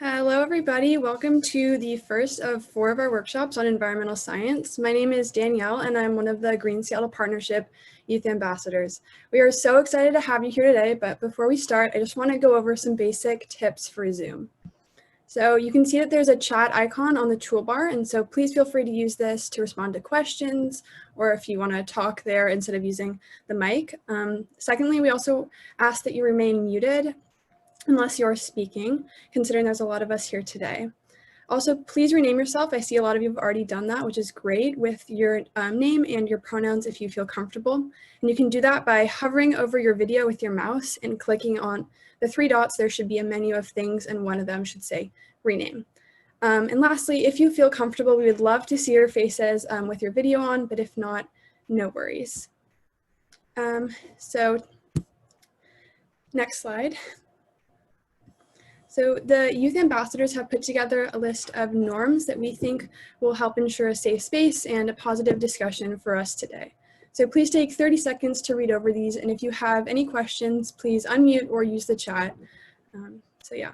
Hello, everybody. Welcome to the first of 4 of our workshops on environmental science. My name is Danielle, and I'm one of the Green Seattle Partnership Youth Ambassadors. We are so excited to have you here today, but before we start, I just want to go over some basic tips for Zoom. So you can see that there's a chat icon on the toolbar, and so please feel free to use this to respond to questions, or if you want to talk there instead of using the mic. Secondly, we also ask that you remain muted unless you're speaking, considering there's a lot of us here today. Also, please rename yourself. I see a lot of you have already done that, which is great, with your name and your pronouns if you feel comfortable. And you can do that by hovering over your video with your mouse and clicking on the 3 dots. There should be a menu of things, and one of them should say rename. And lastly, if you feel comfortable, we would love to see your faces with your video on, but if not, no worries. So next slide. So the youth ambassadors have put together a list of norms that we think will help ensure a safe space and a positive discussion for us today. So please take 30 seconds to read over these, and if you have any questions, please unmute or use the chat. Yeah.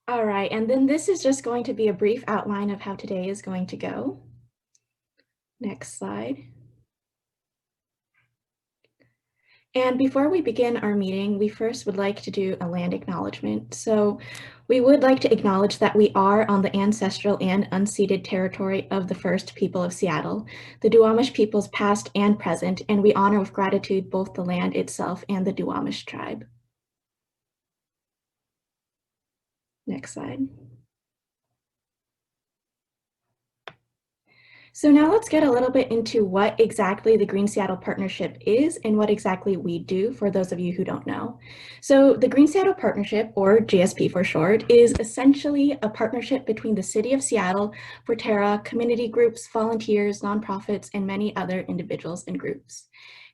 All right, and then this is just going to be a brief outline of how today is going to go. Next slide. And before we begin our meeting, we first would like to do a land acknowledgement. So we would like to acknowledge that we are on the ancestral and unceded territory of the first people of Seattle, the Duwamish peoples past and present, and we honor with gratitude both the land itself and the Duwamish tribe. Next slide. So now let's get a little bit into what exactly the Green Seattle Partnership is and what exactly we do for those of you who don't know. So the Green Seattle Partnership, or GSP for short, is essentially a partnership between the City of Seattle, Forterra, community groups, volunteers, nonprofits, and many other individuals and groups.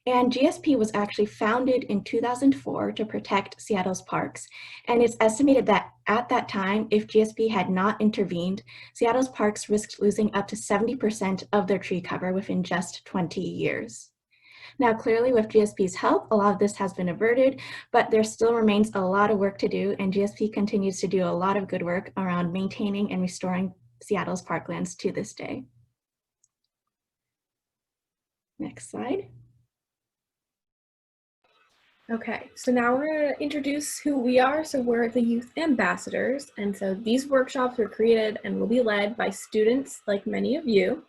And GSP was actually founded in 2004 to protect Seattle's parks. And it's estimated that at that time, if GSP had not intervened, Seattle's parks risked losing up to 70% of their tree cover within just 20 years. Now, clearly with GSP's help, a lot of this has been averted, but there still remains a lot of work to do, and GSP continues to do a lot of good work around maintaining and restoring Seattle's parklands to this day. Next slide. Okay, so now we're going to introduce who we are. So we're the youth ambassadors, and so these workshops were created and will be led by students like many of you.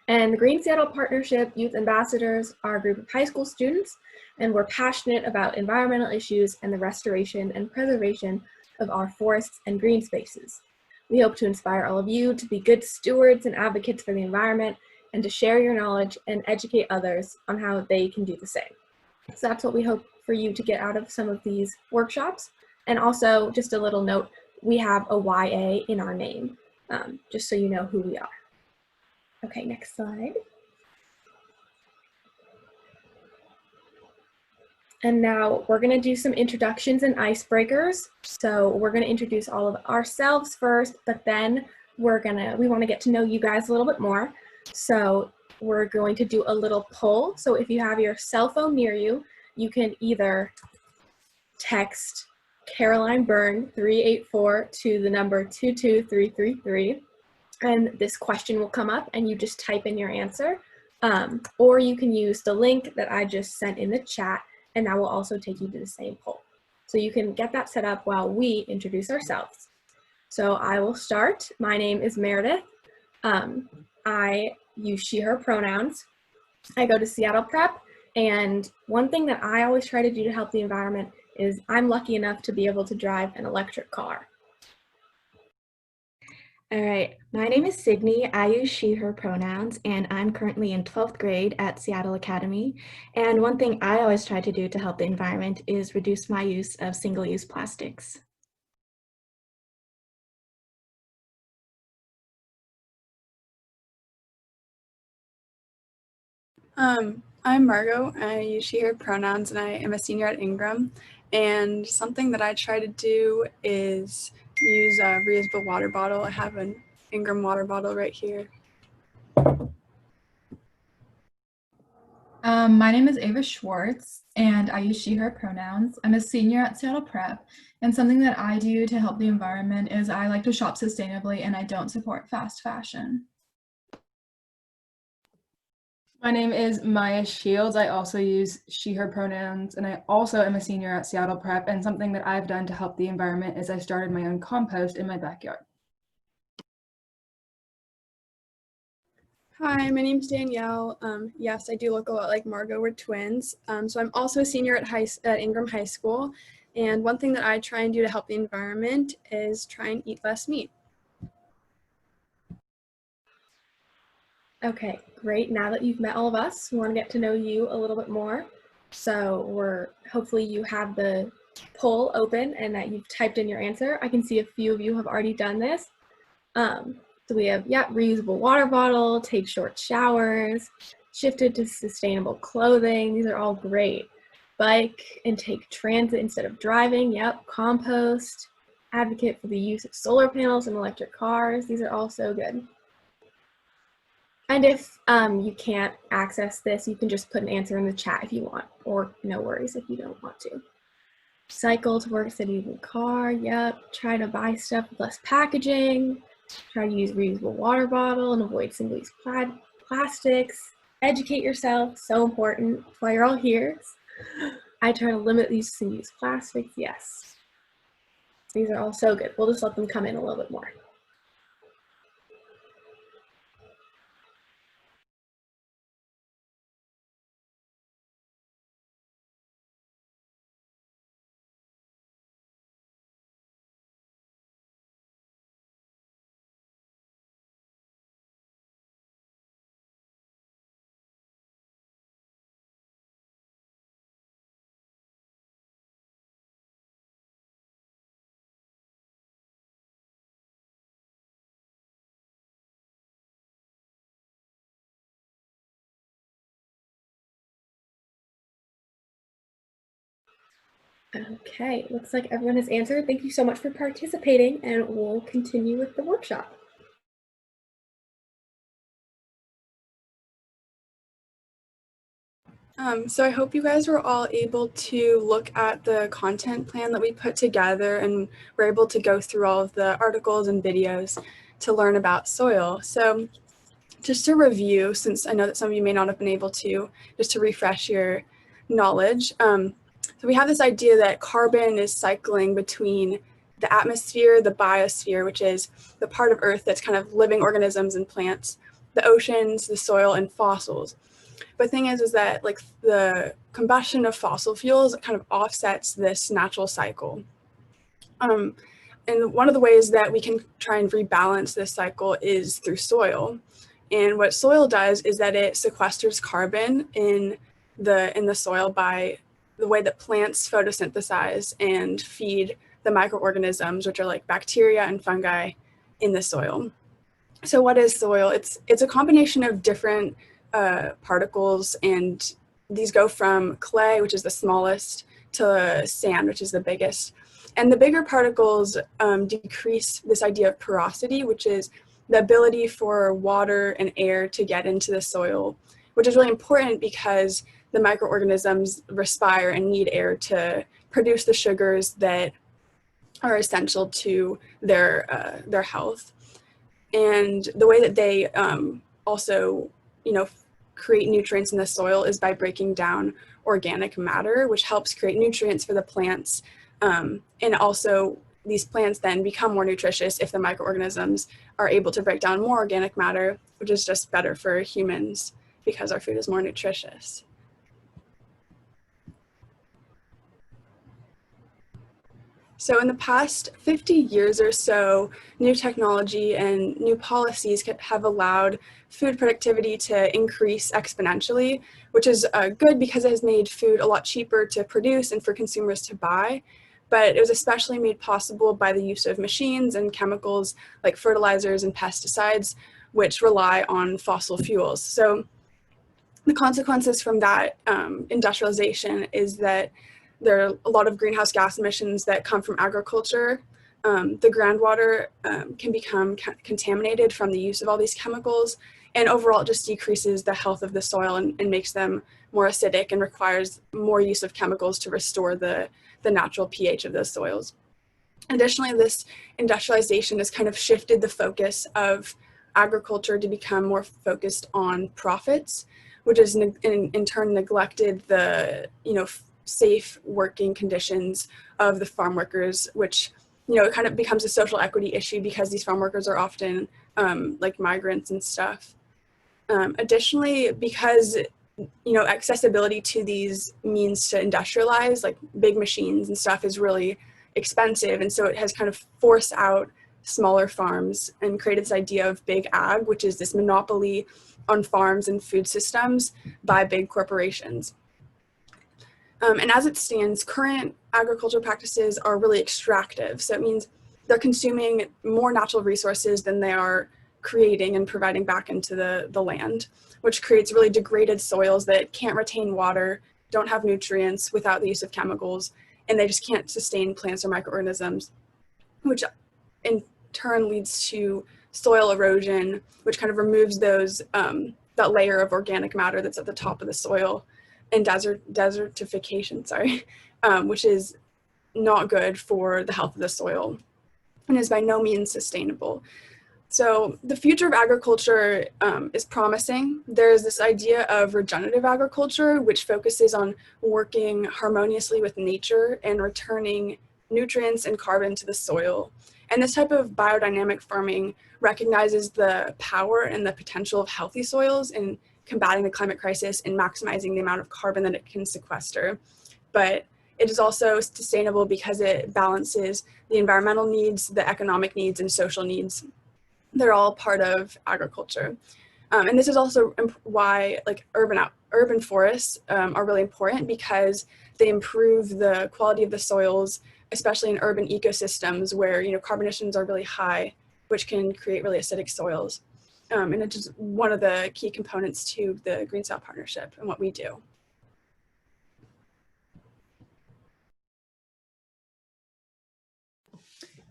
And the Green Seattle Partnership Youth Ambassadors are a group of high school students, and we're passionate about environmental issues and the restoration and preservation of our forests and green spaces. We hope to inspire all of you to be good stewards and advocates for the environment, and to share your knowledge and educate others on how they can do the same. So that's what we hope for you to get out of some of these workshops. And also, just a little note, we have a YA in our name, just so you know who we are. Okay, next slide. And now we're going to do some introductions and icebreakers. So we're going to introduce all of ourselves first, but then we want to get to know you guys a little bit more. So we're going to do a little poll. So if you have your cell phone near you, you can either text Caroline Byrne 384 to the number 22333, and this question will come up and you just type in your answer. Or you can use the link that I just sent in the chat, and that will also take you to the same poll. So you can get that set up while we introduce ourselves. So I will start. My name is Meredith. I use she, her pronouns. I go to Seattle Prep, and one thing that I always try to do to help the environment is I'm lucky enough to be able to drive an electric car. All right, my name is Sydney. I use she, her pronouns, and I'm currently in 12th grade at Seattle Academy. And one thing I always try to do to help the environment is reduce my use of single-use plastics. I'm Margot. I use she, her pronouns, and I am a senior at Ingram. And something that I try to do is use a reusable water bottle. I have an Ingram water bottle right here. My name is Ava Schwartz, and I use she, her pronouns. I'm a senior at Seattle Prep, and something that I do to help the environment is I like to shop sustainably, and I don't support fast fashion. My name is Maya Shields. I also use she, her pronouns, and I also am a senior at Seattle Prep, and something that I've done to help the environment is I started my own compost in my backyard. Hi, my name's Danielle. Yes, I do look a lot like Margot. We're twins. So I'm also a senior at Ingram High School. And one thing that I try and do to help the environment is try and eat less meat. Okay, great. Now that you've met all of us, we want to get to know you a little bit more. So hopefully you have the poll open and that you've typed in your answer. I can see a few of you have already done this. So we have, reusable water bottle, take short showers, shifted to sustainable clothing. These are all great. Bike and take transit instead of driving. Yep, compost, advocate for the use of solar panels and electric cars. These are all so good. And if you can't access this, you can just put an answer in the chat if you want, or no worries if you don't want to. Cycle to work instead of using car. Yep. Try to buy stuff with less packaging. Try to use reusable water bottle and avoid single-use plastics. Educate yourself, so important. That's why you're all here. I try to limit these single-use plastics. Yes. These are all so good. We'll just let them come in a little bit more. Okay, looks like everyone has answered. Thank you so much for participating, and we'll continue with the workshop. So I hope you guys were all able to look at the content plan that we put together and were able to go through all of the articles and videos to learn about soil. So just to review, since I know that some of you may not have been able to, just to refresh your knowledge. So we have this idea that carbon is cycling between the atmosphere, the biosphere, which is the part of Earth that's kind of living organisms and plants, the oceans, the soil, and fossils. But the thing is that like the combustion of fossil fuels kind of offsets this natural cycle. And one of the ways that we can try and rebalance this cycle is through soil. And what soil does is that it sequesters carbon in the soil by the way that plants photosynthesize and feed the microorganisms, which are like bacteria and fungi in the soil. So what is soil? It's a combination of different particles, and these go from clay, which is the smallest, to sand, which is the biggest. And the bigger particles decrease this idea of porosity, which is the ability for water and air to get into the soil, which is really important because the microorganisms respire and need air to produce the sugars that are essential to their health. And the way that they also, create nutrients in the soil is by breaking down organic matter, which helps create nutrients for the plants. And also these plants then become more nutritious if the microorganisms are able to break down more organic matter, which is just better for humans because our food is more nutritious. So in the past 50 years or so, new technology and new policies have allowed food productivity to increase exponentially, which is good because it has made food a lot cheaper to produce and for consumers to buy. But it was especially made possible by the use of machines and chemicals like fertilizers and pesticides, which rely on fossil fuels. So the consequences from that industrialization is that there are a lot of greenhouse gas emissions that come from agriculture. The groundwater can become contaminated from the use of all these chemicals, and overall it just decreases the health of the soil and makes them more acidic and requires more use of chemicals to restore the natural pH of those soils. Additionally, this industrialization has kind of shifted the focus of agriculture to become more focused on profits, which has in turn neglected the safe working conditions of the farm workers, which it kind of becomes a social equity issue because these farm workers are often like migrants and stuff. Additionally, because accessibility to these means to industrialize, like big machines and stuff, is really expensive, and so it has kind of forced out smaller farms and created this idea of big ag, which is this monopoly on farms and food systems by big corporations. And as it stands, current agricultural practices are really extractive. So it means they're consuming more natural resources than they are creating and providing back into the land, which creates really degraded soils that can't retain water, don't have nutrients without the use of chemicals, and they just can't sustain plants or microorganisms, which in turn leads to soil erosion, which kind of removes those that layer of organic matter that's at the top of the soil, and desertification, which is not good for the health of the soil and is by no means sustainable. So the future of agriculture is promising. There's this idea of regenerative agriculture, which focuses on working harmoniously with nature and returning nutrients and carbon to the soil. And this type of biodynamic farming recognizes the power and the potential of healthy soils in combating the climate crisis and maximizing the amount of carbon that it can sequester. But it is also sustainable because it balances the environmental needs, the economic needs, and social needs. They're all part of agriculture. And this is also why urban forests are really important, because they improve the quality of the soils, especially in urban ecosystems where carbon emissions are really high, which can create really acidic soils. And it's just one of the key components to the Green South Partnership and what we do.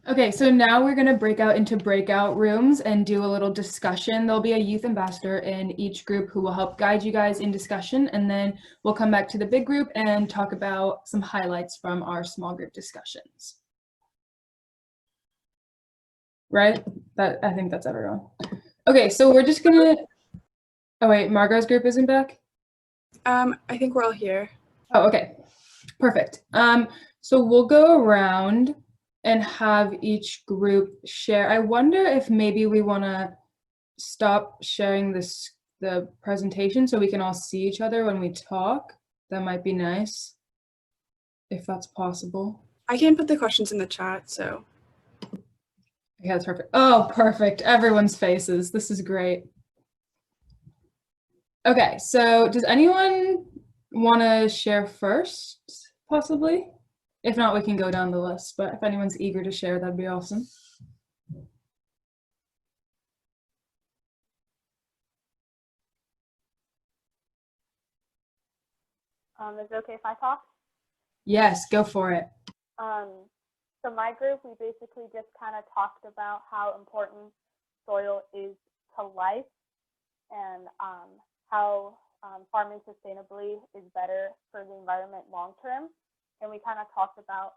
Okay, so now we're going to break out into breakout rooms and do a little discussion. There'll be a youth ambassador in each group who will help guide you guys in discussion, and then we'll come back to the big group and talk about some highlights from our small group discussions. Right? I think that's everyone. Okay, so we're just gonna, oh wait, Margot's group isn't back? I think we're all here. Oh, okay, perfect. So we'll go around and have each group share. I wonder if maybe we wanna stop sharing the presentation so we can all see each other when we talk. That might be nice, if that's possible. I can put the questions in the chat, so. Yeah, that's perfect. Oh, perfect. Everyone's faces. This is great. Okay, so does anyone want to share first, possibly? If not, we can go down the list, but if anyone's eager to share, that'd be awesome. Is it okay if I talk? Yes, go for it. So my group, we basically just kind of talked about how important soil is to life and how farming sustainably is better for the environment long term. And we kind of talked about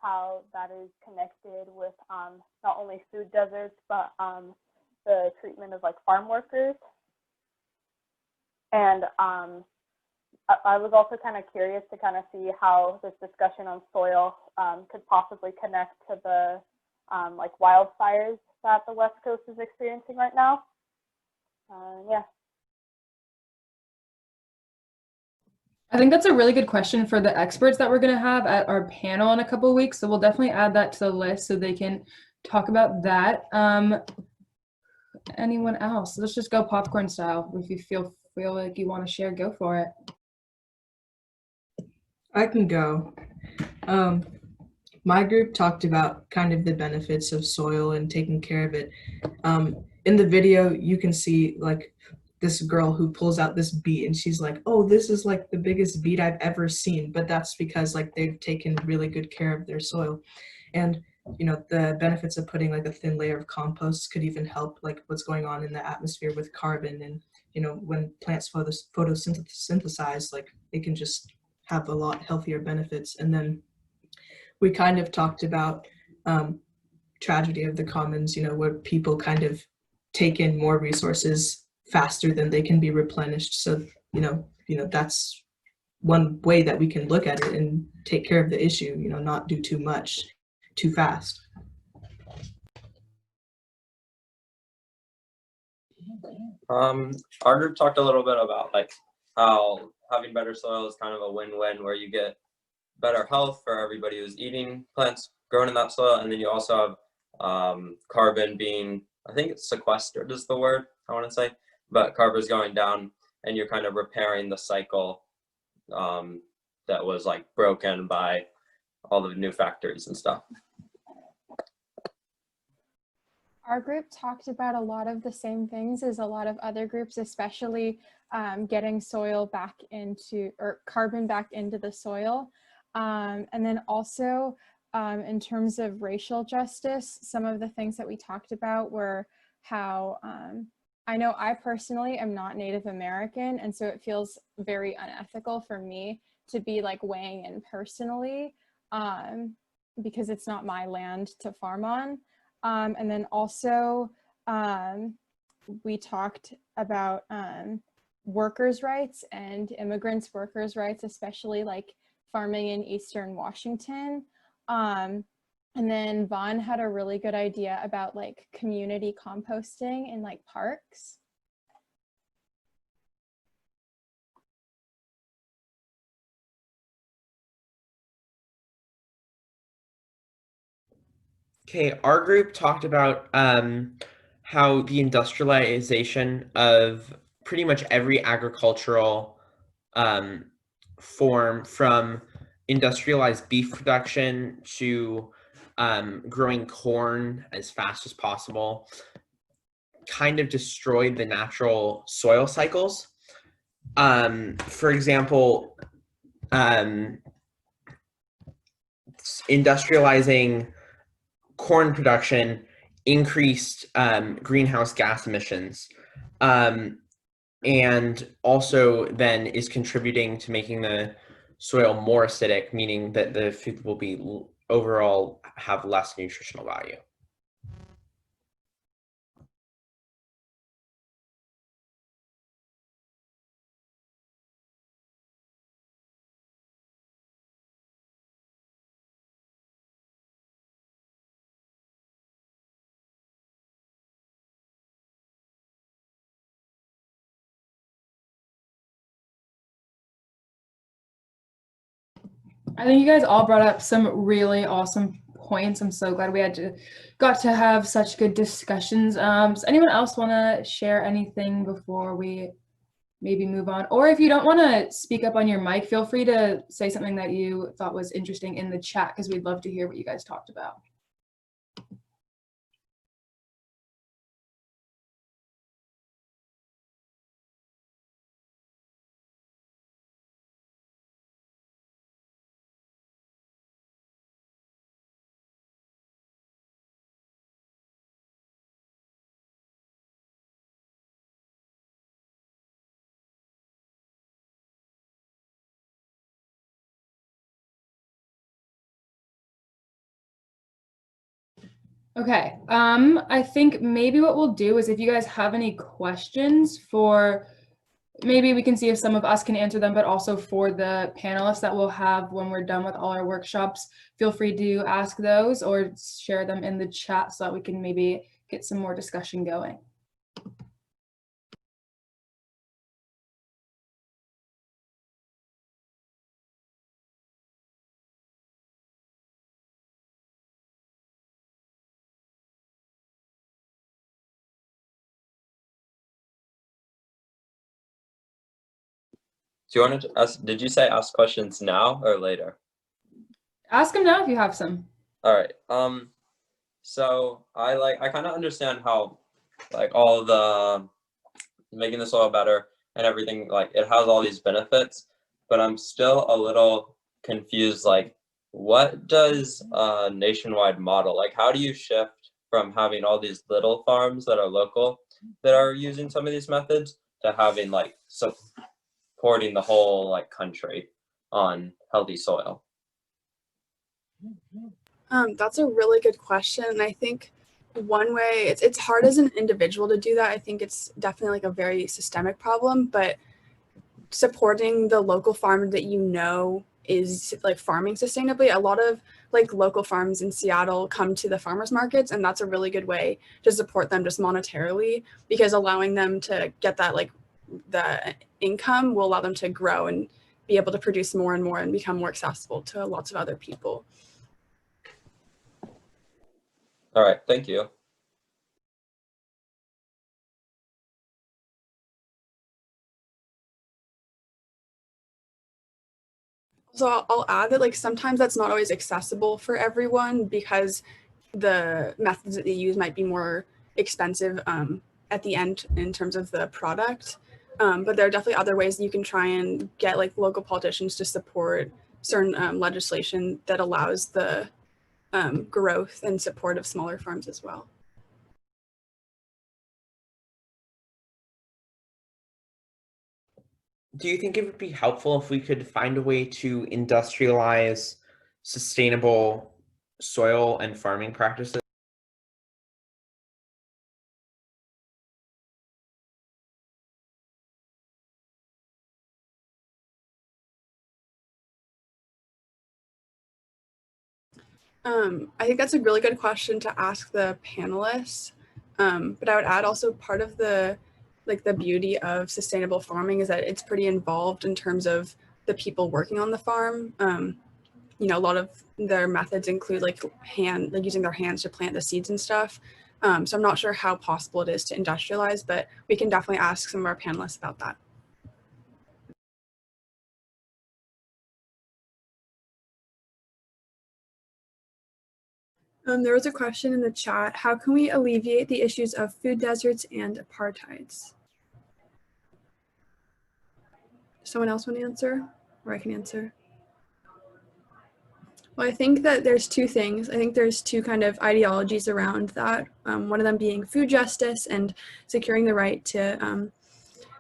how that is connected with not only food deserts, but the treatment of like farm workers. And I was also kind of curious to kind of see how this discussion on soil could possibly connect to the like wildfires that the West Coast is experiencing right now. Yeah. I think that's a really good question for the experts that we're going to have at our panel in a couple of weeks. So we'll definitely add that to the list so they can talk about that. Anyone else? Let's just go popcorn style. If you feel like you want to share, go for it. I can go. My group talked about kind of the benefits of soil and taking care of it. In the video, you can see like this girl who pulls out this beet and she's like, oh, this is like the biggest beet I've ever seen. But that's because like they've taken really good care of their soil. And the benefits of putting like a thin layer of compost could even help like what's going on in the atmosphere with carbon. And when plants photosynthesize, like they can just have a lot healthier benefits. And then we kind of talked about tragedy of the commons, where people kind of take in more resources faster than they can be replenished. So that's one way that we can look at it and take care of the issue, not do too much too fast. Our group talked a little bit about like how having better soil is kind of a win-win, where you get better health for everybody who's eating plants grown in that soil, and then you also have carbon being, I think it's sequestered is the word I want to say, but carbon is going down, and you're kind of repairing the cycle that was like broken by all the new factories and stuff. Our group talked about a lot of the same things as a lot of other groups, especially getting soil back into, or carbon back into the soil. And then also in terms of racial justice, some of the things that we talked about were how I know I personally am not Native American, and so it feels very unethical for me to be like weighing in personally because it's not my land to farm on. And then also we talked about workers' rights and immigrants' workers' rights, especially like farming in Eastern Washington. And then Vaughn had a really good idea about like community composting in like parks. Okay, our group talked about how the industrialization of pretty much every agricultural form, from industrialized beef production to growing corn as fast as possible, kind of destroyed the natural soil cycles. For example, industrializing corn production increased greenhouse gas emissions, and also then is contributing to making the soil more acidic, meaning that the food will be overall have less nutritional value. I think you guys all brought up some really awesome points. I'm so glad we got to have such good discussions. Does anyone else want to share anything before we maybe move on? Or if you don't want to speak up on your mic, feel free to say something that you thought was interesting in the chat, because we'd love to hear what you guys talked about. Okay, I think maybe what we'll do is, if you guys have any questions for, maybe we can see if some of us can answer them, but also for the panelists that we'll have when we're done with all our workshops, feel free to ask those or share them in the chat so that we can maybe get some more discussion going. Do you want to ask, did you say ask questions now or later? Ask them now if you have some. All right. So I kind of understand how like all the making the soil better and everything. Like, it has all these benefits, but I'm still a little confused. Like, what does a nationwide model, like, how do you shift from having all these little farms that are local that are using some of these methods to having like supporting the whole like country on healthy soil? That's a really good question. And I think one way it's hard as an individual to do that. I think it's definitely like a very systemic problem, but supporting the local farm that you know is like farming sustainably. A lot of like local farms in Seattle come to the farmers markets, and that's a really good way to support them just monetarily, because allowing them to get that like the income will allow them to grow and be able to produce more and more and become more accessible to lots of other people. All right, thank you. So I'll add that like sometimes that's not always accessible for everyone, because the methods that they use might be more expensive at the end in terms of the product. But there are definitely other ways that you can try and get like local politicians to support certain legislation that allows the growth and support of smaller farms as well. Do you think it would be helpful if we could find a way to industrialize sustainable soil and farming practices? I think that's a really good question to ask the panelists. But I would add also part of the beauty of sustainable farming is that it's pretty involved in terms of the people working on the farm. You know, a lot of their methods include like using their hands to plant the seeds and stuff. So I'm not sure how possible it is to industrialize, but we can definitely ask some of our panelists about that. There was a question in the chat: how can we alleviate the issues of food deserts and apartheids? Someone else want to answer, or I can answer? Well, I think that there's two things. I think there's two kind of ideologies around that. One of them being food justice and securing the right to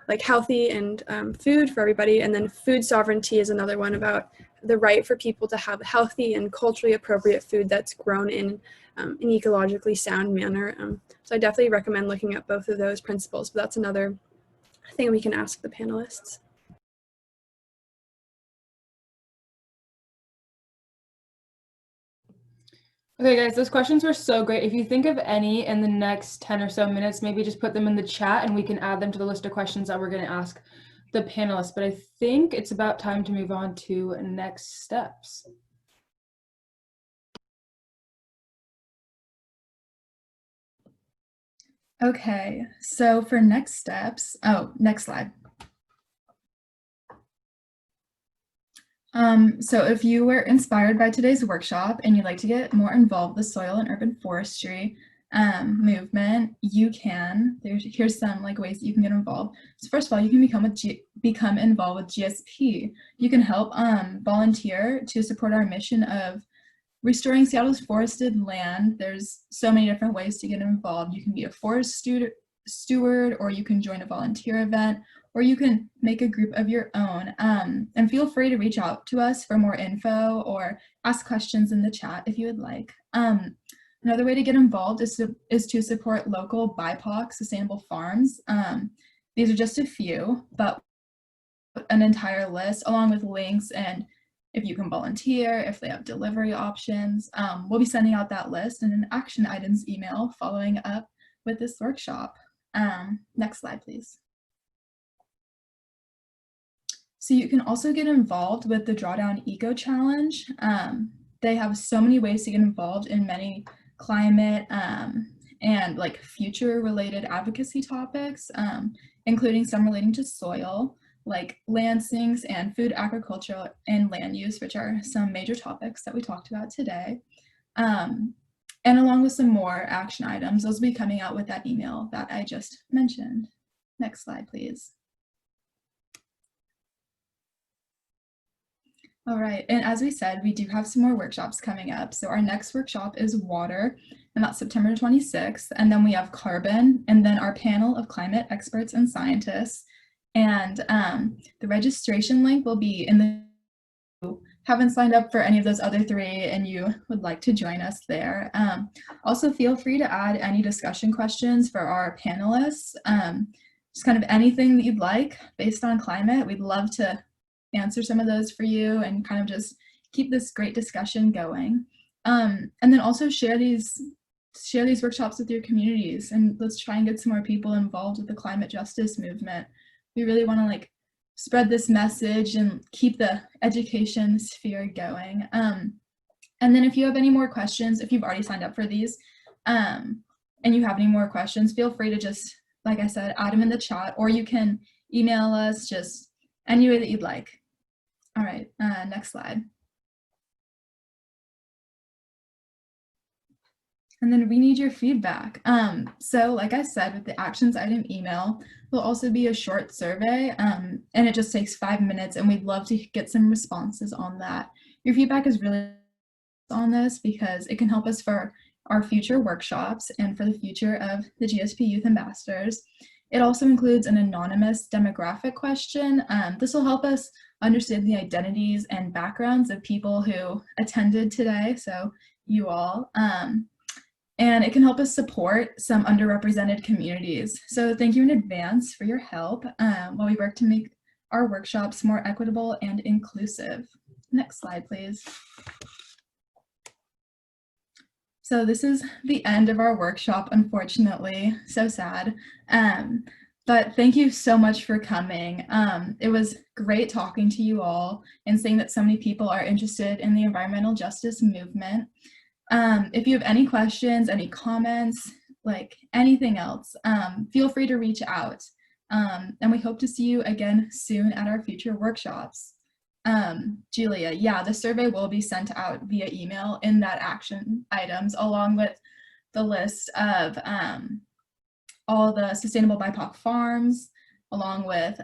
like healthy and food for everybody. And then food sovereignty is another one, about the right for people to have healthy and culturally appropriate food that's grown in an ecologically sound manner. So I definitely recommend looking at both of those principles, but that's another thing we can ask the panelists. Okay, guys, those questions were so great. If you think of any in the next 10 or so minutes, maybe just put them in the chat and we can add them to the list of questions that we're going to ask the panelists. But I think it's about time to move on to next steps. Okay, so for next steps, next slide. So if you were inspired by today's workshop and you'd like to get more involved with soil and urban forestry movement, you can. Here's some like ways that you can get involved. So first of all, you can become involved with GSP. You can help volunteer to support our mission of restoring Seattle's forested land. There's so many different ways to get involved. You can be a forest steward, or you can join a volunteer event, or you can make a group of your own. And feel free to reach out to us for more info or ask questions in the chat if you would like. Another way to get involved is to support local BIPOC sustainable farms. These are just a few, but an entire list along with links and if you can volunteer, if they have delivery options. We'll be sending out that list in an action items email following up with this workshop. Next slide, please. So you can also get involved with the Drawdown Eco Challenge. They have so many ways to get involved in many climate and like future related advocacy topics, including some relating to soil, like land sinks and food agriculture and land use, which are some major topics that we talked about today. And along with some more action items, those will be coming out with that email that I just mentioned. Next slide, please. All right, and as we said, we do have some more workshops coming up. So our next workshop is water, and that's September 26th. And then we have carbon, and then our panel of climate experts and scientists. And the registration link will be in the, haven't signed up for any of those other three and you would like to join us there. Also feel free to add any discussion questions for our panelists. Just kind of anything that you'd like based on climate. We'd love to answer some of those for you and kind of just keep this great discussion going. And then also share these workshops with your communities, and let's try and get some more people involved with the climate justice movement. We really want to like spread this message and keep the education sphere going. And then if you have any more questions, if you've already signed up for these and you have any more questions, feel free to just, like I said, add them in the chat, or you can email us just any way that you'd like. All right, next slide. And then we need your feedback. So like I said, with the actions item email, will also be a short survey, and it just takes 5 minutes, and we'd love to get some responses on that. Your feedback is really on this because it can help us for our future workshops and for the future of the GSP Youth Ambassadors. It also includes an anonymous demographic question. This will help us understand the identities and backgrounds of people who attended today, so you all. And it can help us support some underrepresented communities. So thank you in advance for your help while we work to make our workshops more equitable and inclusive. Next slide, please. So this is the end of our workshop, unfortunately, so sad. But thank you so much for coming. It was great talking to you all and seeing that so many people are interested in the environmental justice movement. If you have any questions, any comments, like anything else, feel free to reach out. And we hope to see you again soon at our future workshops. Julia, yeah, the survey will be sent out via email in that action items, along with the list of all the sustainable BIPOC farms, along with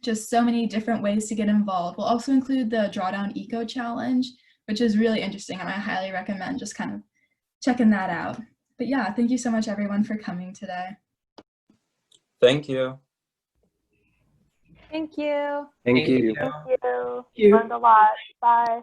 just so many different ways to get involved. We'll also include the Drawdown Eco Challenge, which is really interesting, and I highly recommend just kind of checking that out. But yeah, thank you so much everyone for coming today. Thank you. Thank you. Thank you. Thank you. Learned a lot. Bye.